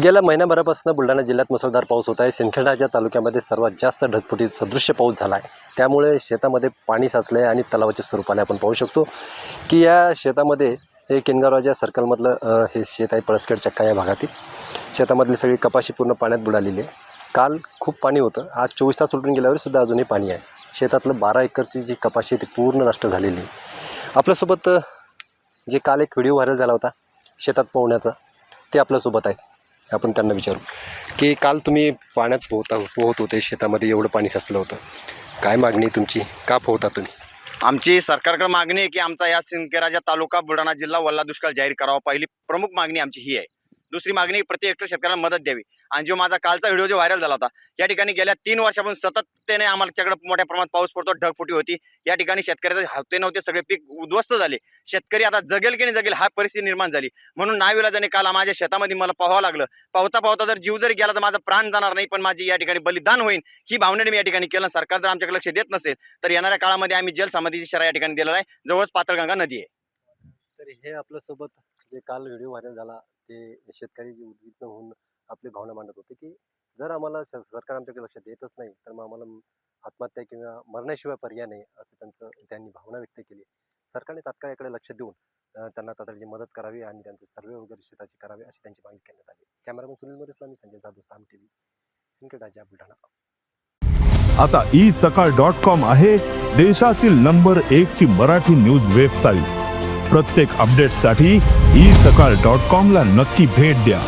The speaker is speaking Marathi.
गेल्या महिन्याभरापासून बुलढाणा जिल्ह्यात मुसळधार पाऊस होत आहे। सिंदखेडराजा तालुक्यामध्ये सर्वात जास्त ढगफुटी सदृश्य पाऊस झाला आहे। त्यामुळे शेतामध्ये पाणी साचले आहे आणि तलावाच्या स्वरूपाने आपण पाहू शकतो की या शेतामध्ये हे किनगावराजा सर्कलमधलं हे शेत आहे। पळसखेड चक्का या भागातील शेतामधली सगळी कपाशी पूर्ण पाण्यात बुडालेली आहे। काल खूप पाणी होतं, आज 24 तास उलटून गेल्यावर सुद्धा अजूनही पाणी आहे। शेतातलं 12 एकरची जी कपाशी ती पूर्ण नष्ट झालेली आहे। आपल्यासोबत जे काल एक व्हिडिओ व्हायरल झाला होता शेतात पोहण्याचा, ते आपल्यासोबत आहे। आपण त्यांना विचारू की काल तुम्ही पाण्यात पोहत होते, शेतामध्ये एवढं पाणी साचलं होतं, काय मागणी तुमची, का पोहता तुम्ही? आमची सरकारकडे मागणी आहे की आमचा या सिंदखेडराजा तालुका बुलढाणा जिल्हा वल्ला दुष्काळ जाहीर करावा। पहिली प्रमुख मागणी आमची ही आहे। दुसरी मागणी, प्रति हेक्टर शेतकऱ्यांना मदत द्यावी। आणि जो माझा कालचा व्हिडिओ जो व्हायरल झाला होता, या ठिकाणी गेल्या 3 वर्षापासून सतततेने आमच्याकडे मोठ्या प्रमाणात पाऊस पडतो, ढगफुटी होती। या ठिकाणी शेतकऱ्याचे होते नव्हते सगळे पीक उद्ध्वस्त झाले। शेतकरी आता जगेल की नाही जगेल हा परिस्थिती निर्माण झाली। म्हणून नाविलाजाने काल माझ्या शेतामध्ये मला पोहावं लागलं। पावता पावता जर जीव जरी गेला तर माझा प्राण जाणार नाही, पण माझी या ठिकाणी बलिदान होईल ही भावनेने मी या ठिकाणी केलं। सरकार जर आमच्याकडे लक्ष देत नसेल तर येणाऱ्या काळामध्ये आम्ही जल समाधीची इशारा या ठिकाणी दिलेला आहे। जवळच पातळगंगा नदी आहे। तर हे आपल्यासोबत जे काल व्हिडिओ व्हायरल झाला ते शेतकरी जे उद्विग्न होऊन आपली भावना मांडत होते की जर आम्हाला सरकार आमच्याकडे लक्ष देतच नाही तर मग आम्हाला आत्महत्या किंवा मरण्याशिवाय पर्याय नाही, असं त्यांनी भावना व्यक्त केली। सरकारने तात्काळ याकडे लक्ष देऊन त्यांना तातडीची मदत करावी आणि त्यांचे सर्वे वगैरे शेताची करावी अशी त्यांची मागणी करण्यात आली। कॅमेरामन सुनील मोरे, मी संजय जाधव, साम टीव्ही, सिंदखेडराजा, बुलढाणा। आता isakal.com आहे देशातील नंबर 1 ची मराठी न्यूज वेबसाईट। प्रत्येक अपडेटसाठी isakal.com ला नक्की भेट द्या।